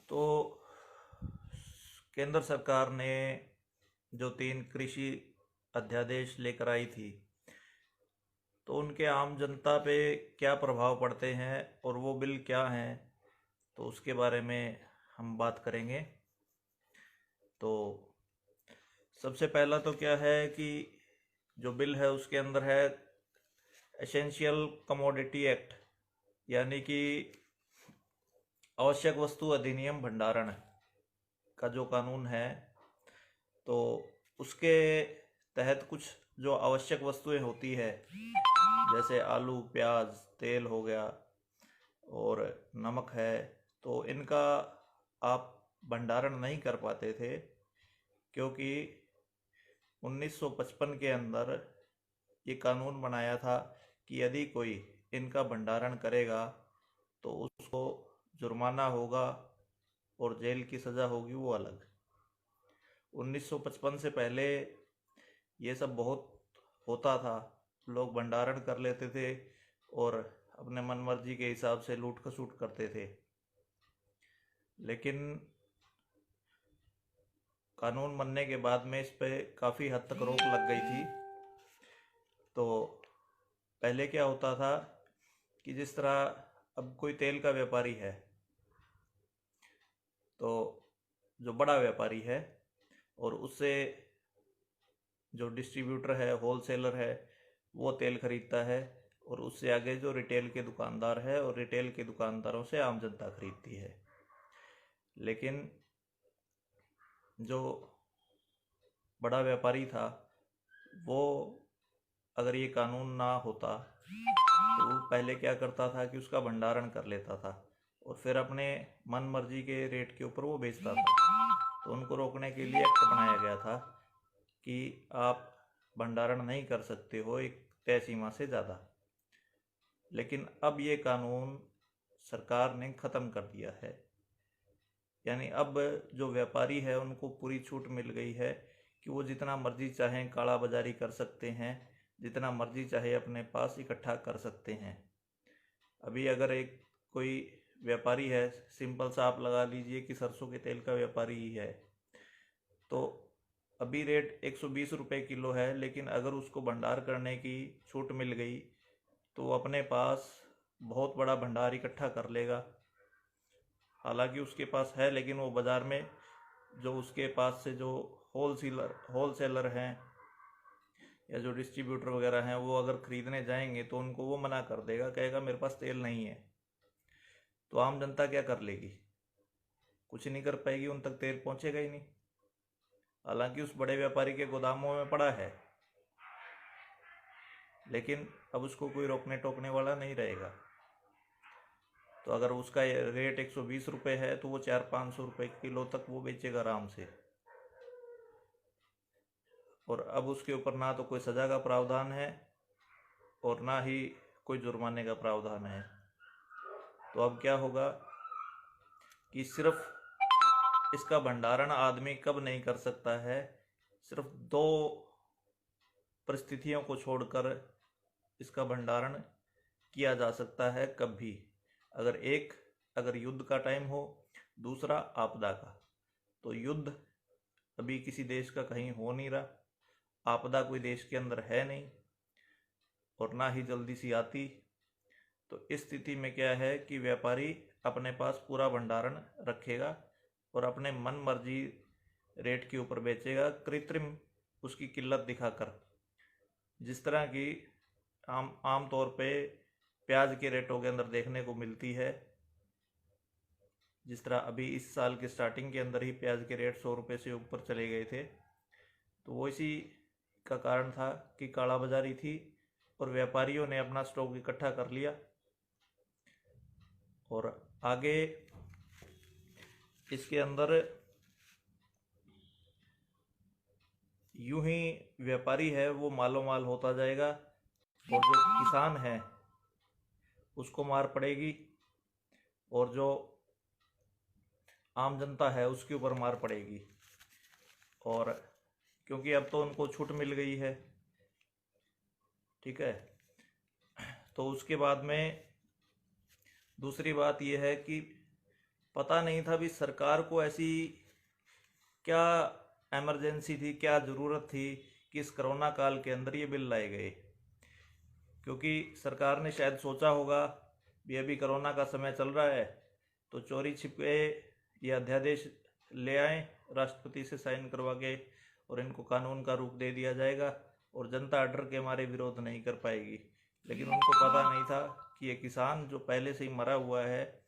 तो केंद्र सरकार ने जो 3 कृषि अध्यादेश लेकर आई थी, तो उनके आम जनता पे क्या प्रभाव पड़ते हैं और वो बिल क्या हैं, तो उसके बारे में हम बात करेंगे। तो सबसे पहला तो क्या है कि जो बिल है उसके अंदर है एसेंशियल कमोडिटी एक्ट, यानी कि आवश्यक वस्तु अधिनियम भंडारण का जो कानून है, तो उसके तहत कुछ जो आवश्यक वस्तुएं होती है, जैसे आलू, प्याज, तेल हो गया और नमक है, तो इनका आप भंडारण नहीं कर पाते थे, क्योंकि 1955 के अंदर ये कानून बनाया था कि यदि कोई इनका भंडारण करेगा तो उसको जुर्माना होगा और जेल की सज़ा होगी, वो अलग। 1955 से पहले ये सब बहुत होता था, लोग भंडारण कर लेते थे और अपने मन मर्जी के हिसाब से लूट खसूट करते थे। लेकिन कानून बनने के बाद में इस पे काफ़ी हद तक रोक लग गई थी। तो पहले क्या होता था कि जिस तरह अब कोई तेल का व्यापारी है, तो जो बड़ा व्यापारी है और उससे जो डिस्ट्रीब्यूटर है, होलसेलर है, वो तेल खरीदता है, और उससे आगे जो रिटेल के दुकानदार है, और रिटेल के दुकानदारों से आम जनता खरीदती है। लेकिन जो बड़ा व्यापारी था, वो अगर ये कानून ना होता तो वो पहले क्या करता था कि उसका भंडारण कर लेता था और फिर अपने मन मर्जी के रेट के ऊपर वो बेचता था। तो उनको रोकने के लिए एक्ट बनाया गया था कि आप भंडारण नहीं कर सकते हो एक तय सीमा से ज़्यादा। लेकिन अब ये कानून सरकार ने ख़त्म कर दिया है, यानी अब जो व्यापारी है उनको पूरी छूट मिल गई है कि वो जितना मर्जी चाहें काला बाजारी कर सकते हैं, जितना मर्जी चाहे अपने पास इकट्ठा कर सकते हैं। अभी अगर एक कोई व्यापारी है, सिंपल सा आप लगा लीजिए कि सरसों के तेल का व्यापारी ही है, तो अभी रेट 120 रुपये किलो है, लेकिन अगर उसको भंडार करने की छूट मिल गई तो वो अपने पास बहुत बड़ा भंडार इकट्ठा कर लेगा। हालांकि उसके पास है, लेकिन वो बाज़ार में जो उसके पास से जो होलसेलर हैं या जो डिस्ट्रीब्यूटर वगैरह हैं, वो अगर ख़रीदने जाएंगे तो उनको वो मना कर देगा, कहेगा मेरे पास तेल नहीं है। तो आम जनता क्या कर लेगी? कुछ नहीं कर पाएगी, उन तक तेल पहुंचेगा ही नहीं। हालांकि उस बड़े व्यापारी के गोदामों में पड़ा है, लेकिन अब उसको कोई रोकने टोकने वाला नहीं रहेगा। तो अगर उसका रेट 120 रुपये है तो वो 400-500 रुपये किलो तक वो बेचेगा आराम से। और अब उसके ऊपर ना तो कोई सज़ा का प्रावधान है और ना ही कोई जुर्माने का प्रावधान है। तो अब क्या होगा कि सिर्फ इसका भंडारण आदमी कब नहीं कर सकता है, सिर्फ 2 परिस्थितियों को छोड़कर इसका भंडारण किया जा सकता है कब भी। अगर युद्ध का टाइम हो, दूसरा आपदा का। तो युद्ध अभी किसी देश का कहीं हो नहीं रहा, आपदा कोई देश के अंदर है नहीं और ना ही जल्दी सी आती। तो इस स्थिति में क्या है कि व्यापारी अपने पास पूरा भंडारण रखेगा और अपने मन मर्जी रेट के ऊपर बेचेगा, कृत्रिम उसकी किल्लत दिखाकर। जिस तरह की आम तौर पे प्याज के रेटों के अंदर देखने को मिलती है, जिस तरह अभी इस साल के स्टार्टिंग के अंदर ही प्याज के रेट 100 रुपये से ऊपर चले गए थे, तो वो इसी का कारण था कि काला बाजारी थी और व्यापारियों ने अपना स्टॉक इकट्ठा कर लिया। और आगे इसके अंदर यूं ही व्यापारी है वो मालो माल होता जाएगा और जो किसान है उसको मार पड़ेगी और जो आम जनता है उसके ऊपर मार पड़ेगी। और क्योंकि अब तो उनको छूट मिल गई है, ठीक है। तो उसके बाद में दूसरी बात यह है कि पता नहीं था भी सरकार को ऐसी क्या इमरजेंसी थी, क्या ज़रूरत थी कि इस कोरोना काल के अंदर ये बिल लाए गए। क्योंकि सरकार ने शायद सोचा होगा भी अभी कोरोना का समय चल रहा है, तो चोरी छिपे ये अध्यादेश ले आए, राष्ट्रपति से साइन करवा के, और इनको कानून का रूप दे दिया जाएगा और जनता डर के मारे विरोध नहीं कर पाएगी। लेकिन उनको पता नहीं था कि ये किसान जो पहले से ही मरा हुआ है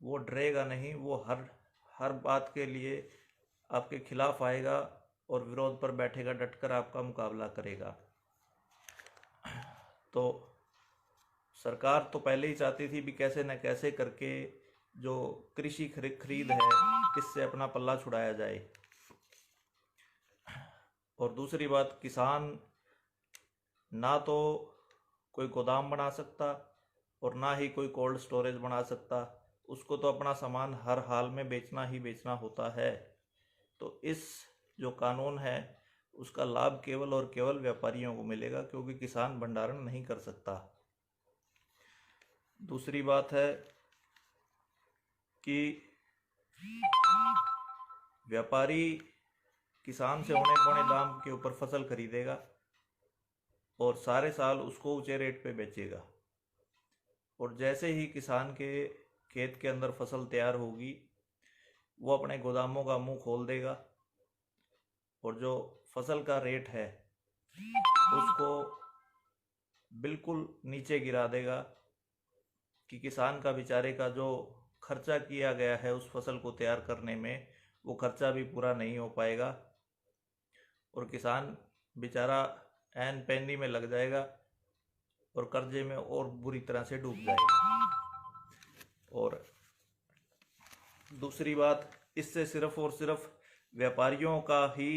वो डरेगा नहीं, वो हर हर बात के लिए आपके खिलाफ आएगा और विरोध पर बैठेगा, डटकर आपका मुकाबला करेगा। तो सरकार तो पहले ही चाहती थी भी कैसे न कैसे करके जो कृषि खरीद है इससे अपना पल्ला छुड़ाया जाए। और दूसरी बात, किसान ना तो कोई गोदाम बना सकता और ना ही कोई कोल्ड स्टोरेज बना सकता, उसको तो अपना सामान हर हाल में बेचना ही बेचना होता है। तो इस जो कानून है उसका लाभ केवल और केवल व्यापारियों को मिलेगा, क्योंकि किसान भंडारण नहीं कर सकता। दूसरी बात है कि व्यापारी किसान से औने पौने दाम के ऊपर फसल खरीदेगा और सारे साल उसको ऊंचे रेट पे बेचेगा, और जैसे ही किसान के खेत के अंदर फसल तैयार होगी वो अपने गोदामों का मुंह खोल देगा और जो फसल का रेट है उसको बिल्कुल नीचे गिरा देगा कि किसान का बेचारे का जो खर्चा किया गया है उस फसल को तैयार करने में, वो खर्चा भी पूरा नहीं हो पाएगा और किसान बेचारा ऐन पैनी में लग जाएगा और कर्जे में और बुरी तरह से डूब जाएगा। और दूसरी बात, इससे सिर्फ और सिर्फ व्यापारियों का ही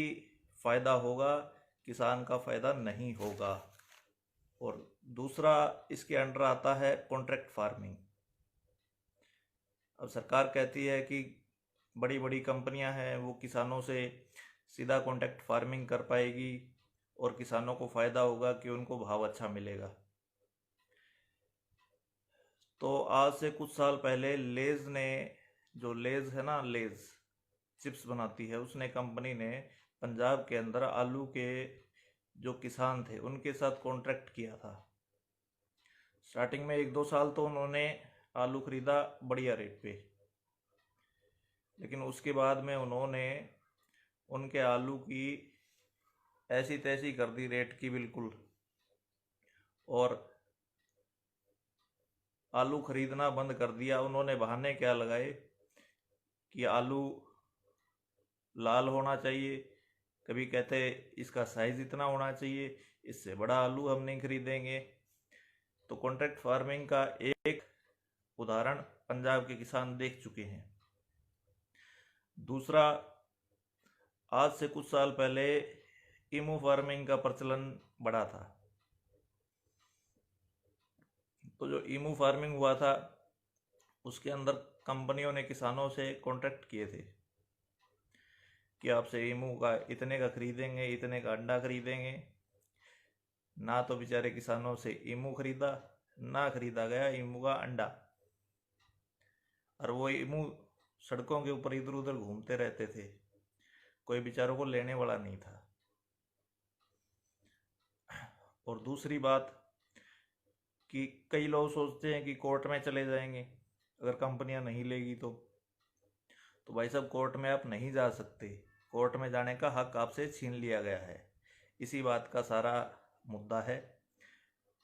फायदा होगा, किसान का फायदा नहीं होगा। और दूसरा इसके अंडर आता है कॉन्ट्रैक्ट फार्मिंग। अब सरकार कहती है कि बड़ी बड़ी कंपनियां हैं वो किसानों से सीधा कॉन्ट्रैक्ट फार्मिंग कर पाएगी और किसानों को फ़ायदा होगा कि उनको भाव अच्छा मिलेगा। तो आज से कुछ साल पहले लेज़ ने, जो लेज़ है ना, लेज़ चिप्स बनाती है, उसने कंपनी ने पंजाब के अंदर आलू के जो किसान थे उनके साथ कॉन्ट्रैक्ट किया था। स्टार्टिंग में 1-2 साल तो उन्होंने आलू खरीदा बढ़िया रेट पे, लेकिन उसके बाद में उन्होंने उनके आलू की ऐसी तैसी कर दी रेट की बिल्कुल, और आलू खरीदना बंद कर दिया। उन्होंने बहाने क्या लगाए कि आलू लाल होना चाहिए, कभी कहते इसका साइज़ इतना होना चाहिए, इससे बड़ा आलू हम नहीं खरीदेंगे। तो कॉन्ट्रैक्ट फार्मिंग का एक उदाहरण पंजाब के किसान देख चुके हैं। दूसरा, आज से कुछ साल पहले ईमू फार्मिंग का प्रचलन बढ़ा था। तो जो ईमू फार्मिंग हुआ था उसके अंदर कंपनियों ने किसानों से कॉन्ट्रैक्ट किए थे कि आपसे ईमू का इतने का खरीदेंगे, इतने का अंडा खरीदेंगे। ना तो बेचारे किसानों से ईमू खरीदा, ना खरीदा गया ईमू का अंडा, और वो ईमू सड़कों के ऊपर इधर उधर घूमते रहते थे, कोई बेचारों को लेने वाला नहीं था। और दूसरी बात कि कई लोग सोचते हैं कि कोर्ट में चले जाएंगे अगर कंपनियां नहीं लेगी तो भाई साहब कोर्ट में आप नहीं जा सकते, कोर्ट में जाने का हक आपसे छीन लिया गया है। इसी बात का सारा मुद्दा है।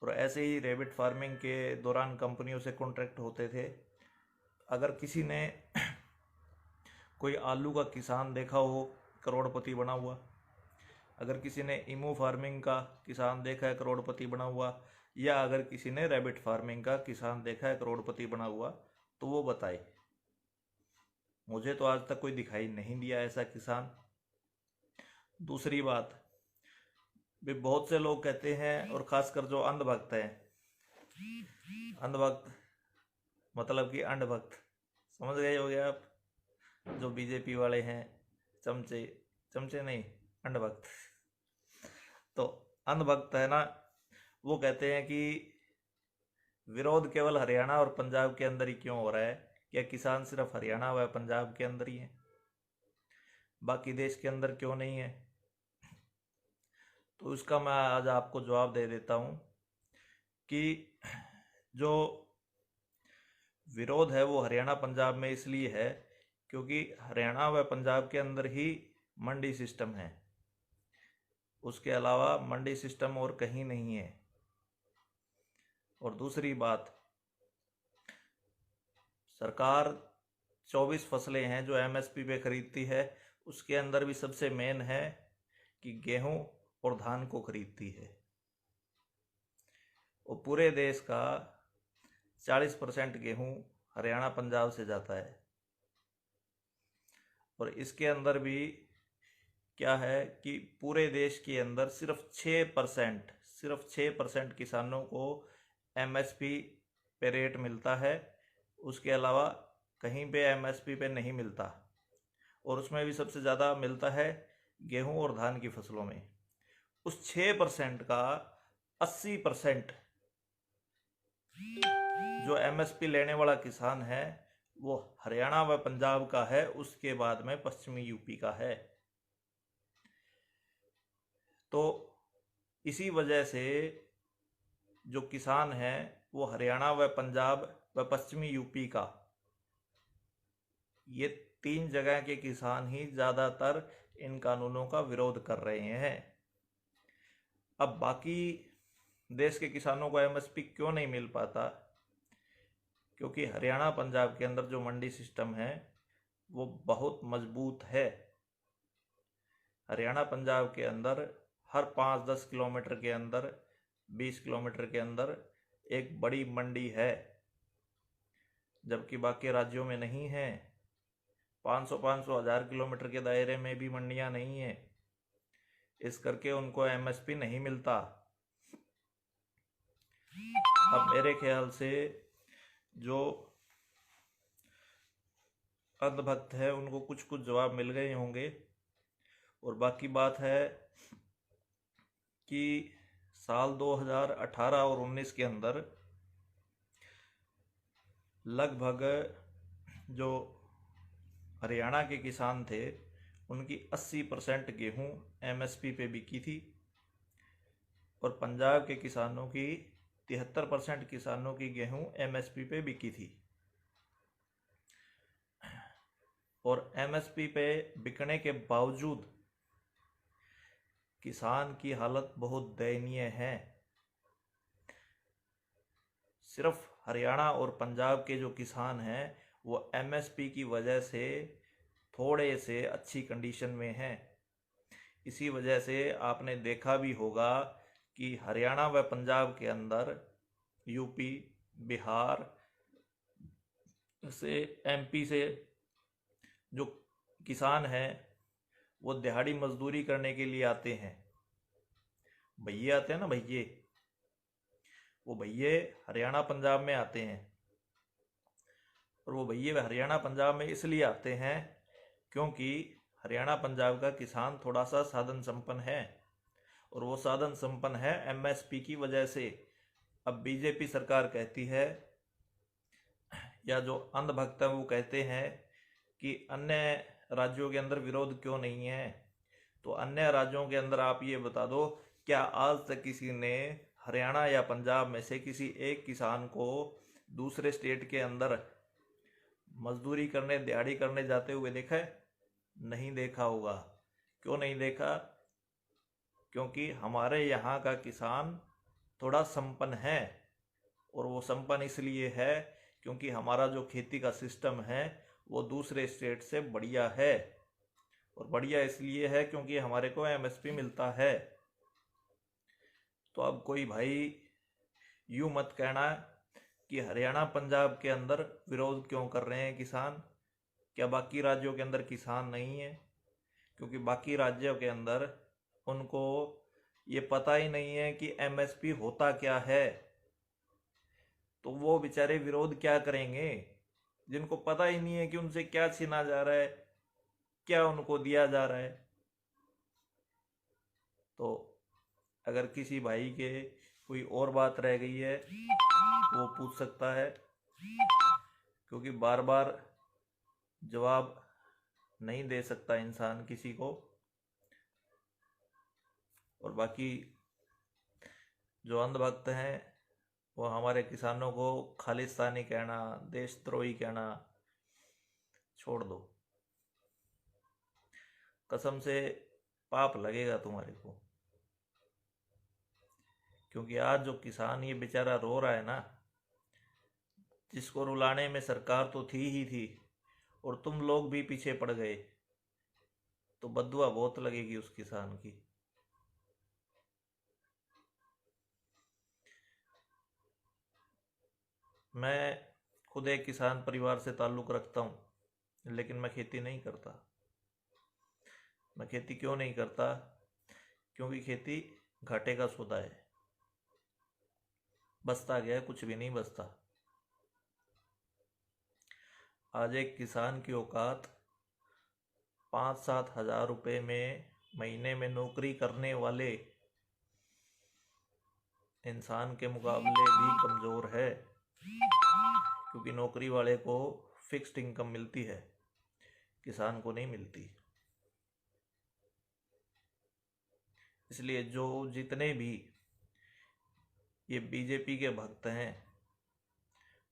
और ऐसे ही रैबिट फार्मिंग के दौरान कंपनियों से कॉन्ट्रैक्ट होते थे। अगर किसी ने कोई आलू का किसान देखा हो करोड़पति बना हुआ, अगर किसी ने ईमू फार्मिंग का किसान देखा है करोड़पति बना हुआ, या अगर किसी ने रैबिट फार्मिंग का किसान देखा है करोड़पति बना हुआ, तो वो बताए। मुझे तो आज तक कोई दिखाई नहीं दिया ऐसा किसान। दूसरी बात, भी बहुत से लोग कहते हैं, और खासकर जो अंधभक्त हैं, अंधभक्त मतलब कि अंधभक्त, समझ गए होंगे आप, जो बीजेपी वाले हैं, चमचे नहीं, अंधभक्त। तो अंधभक्त है ना, वो कहते हैं कि विरोध केवल हरियाणा और पंजाब के अंदर ही क्यों हो रहा है, क्या किसान सिर्फ हरियाणा व पंजाब के अंदर ही हैं, बाकी देश के अंदर क्यों नहीं है? तो इसका मैं आज आपको जवाब दे देता हूँ कि जो विरोध है वो हरियाणा पंजाब में इसलिए है क्योंकि हरियाणा व पंजाब के अंदर ही मंडी सिस्टम है, उसके अलावा मंडी सिस्टम और कहीं नहीं है। और दूसरी बात, सरकार 24 फसलें हैं जो एमएसपी पे खरीदती है, उसके अंदर भी सबसे मेन है कि गेहूं और धान को खरीदती है। और पूरे देश का 40% गेहूं हरियाणा पंजाब से जाता है। और इसके अंदर भी क्या है कि पूरे देश के अंदर सिर्फ 6% किसानों को एमएसपी पे रेट मिलता है, उसके अलावा कहीं पे एमएसपी पे नहीं मिलता। और उसमें भी सबसे ज़्यादा मिलता है गेहूं और धान की फसलों में। उस 6% का 80% जो एमएसपी लेने वाला किसान है वो हरियाणा व पंजाब का है, उसके बाद में पश्चिमी यूपी का है। तो इसी वजह से जो किसान है वो हरियाणा व पंजाब व पश्चिमी यूपी का, ये 3 जगह के किसान ही ज़्यादातर इन कानूनों का विरोध कर रहे हैं। अब बाकी देश के किसानों को एमएसपी क्यों नहीं मिल पाता? क्योंकि हरियाणा पंजाब के अंदर जो मंडी सिस्टम है वो बहुत मजबूत है। हरियाणा पंजाब के अंदर हर 5-10 किलोमीटर के अंदर, 20 किलोमीटर के अंदर एक बड़ी मंडी है, जबकि बाकी राज्यों में नहीं है। 500 1000 किलोमीटर के दायरे में भी मंडियां नहीं है, इस करके उनको एमएसपी नहीं मिलता। अब मेरे ख्याल से जो अंधभक्त है उनको कुछ कुछ जवाब मिल गए होंगे। और बाकी बात है कि साल 2018 और 19 के अंदर लगभग जो हरियाणा के किसान थे उनकी 80% गेहूं एमएसपी पे बिकी थी, और पंजाब के किसानों की 73% किसानों की गेहूं एमएसपी पे बिकी थी। और एमएसपी पे बिकने के बावजूद किसान की हालत बहुत दयनीय है। सिर्फ हरियाणा और पंजाब के जो किसान हैं वो एमएसपी की वजह से थोड़े से अच्छी कंडीशन में हैं। इसी वजह से आपने देखा भी होगा कि हरियाणा व पंजाब के अंदर, यूपी, बिहार से, एमपी से जो किसान हैं वो दिहाड़ी मजदूरी करने के लिए आते हैं। भैये आते हैं ना, भैये, वो भैये हरियाणा पंजाब में आते हैं। और वो भैये हरियाणा पंजाब में इसलिए आते हैं क्योंकि हरियाणा पंजाब का किसान थोड़ा सा साधन संपन्न है, और वो साधन संपन्न है एमएसपी की वजह से। अब बीजेपी सरकार कहती है, या जो अंधभक्त हैं वो कहते हैं कि अन्य राज्यों के अंदर विरोध क्यों नहीं है। तो अन्य राज्यों के अंदर आप ये बता दो, क्या आज तक किसी ने हरियाणा या पंजाब में से किसी एक किसान को दूसरे स्टेट के अंदर मजदूरी करने, दिहाड़ी करने जाते हुए देखा है? नहीं देखा होगा। क्यों नहीं देखा? क्योंकि हमारे यहाँ का किसान थोड़ा संपन्न है, और वो संपन्न इसलिए है क्योंकि हमारा जो खेती का सिस्टम है वो दूसरे स्टेट से बढ़िया है। और बढ़िया इसलिए है क्योंकि हमारे को एमएसपी मिलता है। तो अब कोई भाई यूं मत कहना कि हरियाणा पंजाब के अंदर विरोध क्यों कर रहे हैं किसान, क्या बाकी राज्यों के अंदर किसान नहीं है? क्योंकि बाकी राज्यों के अंदर उनको ये पता ही नहीं है कि एमएसपी होता क्या है, तो वो बेचारे विरोध क्या करेंगे जिनको पता ही नहीं है कि उनसे क्या छीना जा रहा है, क्या उनको दिया जा रहा है। तो अगर किसी भाई के कोई और बात रह गई है वो पूछ सकता है। क्योंकि बार बार जवाब नहीं दे सकता इंसान किसी को। और बाकी जो अंधभक्त हैं वो हमारे किसानों को खालिस्तानी कहना, देशद्रोही कहना छोड़ दो। कसम से पाप लगेगा तुम्हारे को। क्योंकि आज जो किसान ये बेचारा रो रहा है ना, जिसको रुलाने में सरकार तो थी ही थी और तुम लोग भी पीछे पड़ गए, तो बद्दुआ बहुत लगेगी उस किसान की। मैं खुद एक किसान परिवार से ताल्लुक़ रखता हूँ, लेकिन मैं खेती नहीं करता। मैं खेती क्यों नहीं करता? क्योंकि खेती घाटे का सौदा है। बचता गया, कुछ भी नहीं बचता। आज एक किसान की औकात 5-7 हज़ार रुपये में महीने में नौकरी करने वाले इंसान के मुकाबले भी कमज़ोर है। क्योंकि नौकरी वाले को फिक्स्ड इनकम मिलती है, किसान को नहीं मिलती। इसलिए जो जितने भी ये बीजेपी के भक्त हैं,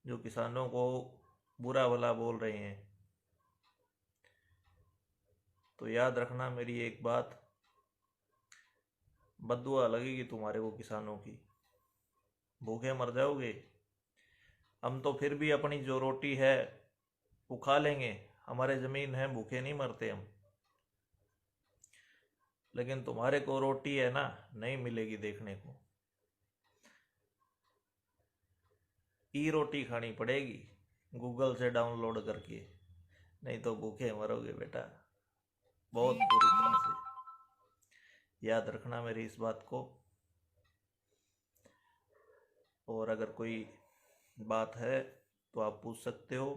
जो किसानों को बुरा भला बोल रहे हैं, तो याद रखना मेरी एक बात, बद्दुआ लगेगी तुम्हारे को किसानों की। भूखे मर जाओगे। हम तो फिर भी अपनी जो रोटी है वो खा लेंगे, हमारे ज़मीन है, भूखे नहीं मरते हम। लेकिन तुम्हारे को रोटी है ना, नहीं मिलेगी देखने को। ई रोटी खानी पड़ेगी गूगल से डाउनलोड करके, नहीं तो भूखे मरोगे बेटा, बहुत बुरी तरह से। याद रखना मेरी इस बात को। और अगर कोई बात है तो आप पूछ सकते हो।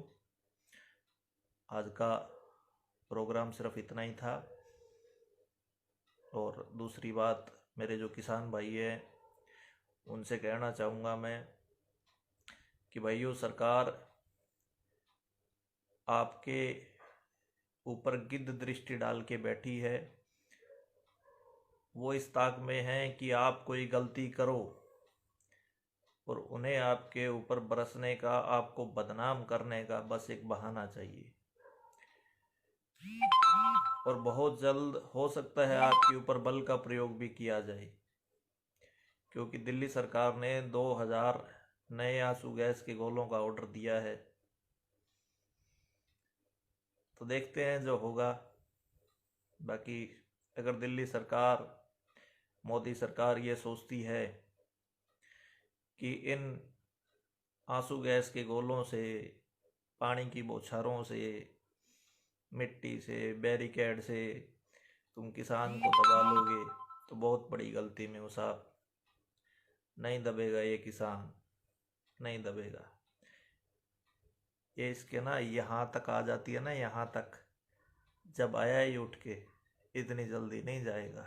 आज का प्रोग्राम सिर्फ इतना ही था। और दूसरी बात, मेरे जो किसान भाई हैं उनसे कहना चाहूँगा मैं कि भाइयों, सरकार आपके ऊपर गिद्ध दृष्टि डाल के बैठी है। वो इस ताक में है कि आप कोई गलती करो और उन्हें आपके ऊपर बरसने का, आपको बदनाम करने का बस एक बहाना चाहिए। और बहुत जल्द हो सकता है आपके ऊपर बल का प्रयोग भी किया जाए, क्योंकि दिल्ली सरकार ने 2000 नए आंसू गैस के गोलों का ऑर्डर दिया है। तो देखते हैं जो होगा। बाकी अगर दिल्ली सरकार, मोदी सरकार ये सोचती है कि इन आंसू गैस के गोलों से, पानी की बौछारों से, मिट्टी से, बैरिकेड से तुम किसान को दबा लोगे, तो बहुत बड़ी गलती में हो साहब। नहीं दबेगा ये किसान, नहीं दबेगा। ये इसके ना यहाँ तक आ जाती है ना, यहाँ तक जब आया ही उठ के, इतनी जल्दी नहीं जाएगा।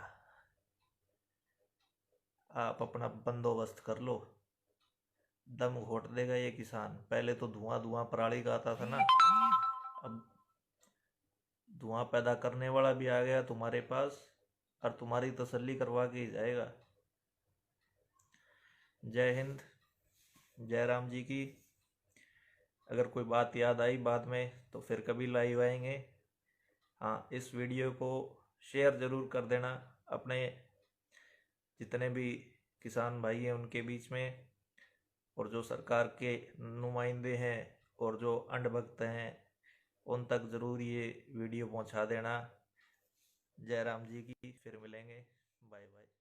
आप अपना बंदोबस्त कर लो, दम घोट देगा ये किसान। पहले तो धुआं धुआं पराली का आता था ना, अब धुआं पैदा करने वाला भी आ गया तुम्हारे पास, और तुम्हारी तसल्ली करवा के ही जाएगा। जय हिंद, जय राम जी की। अगर कोई बात याद आई बाद में तो फिर कभी लाइव आएंगे। हाँ, इस वीडियो को शेयर ज़रूर कर देना अपने जितने भी किसान भाई हैं उनके बीच में, और जो सरकार के नुमाइंदे हैं और जो अंधभक्त हैं उन तक ज़रूर ये वीडियो पहुंचा देना। जय राम जी की। फिर मिलेंगे। Bye bye.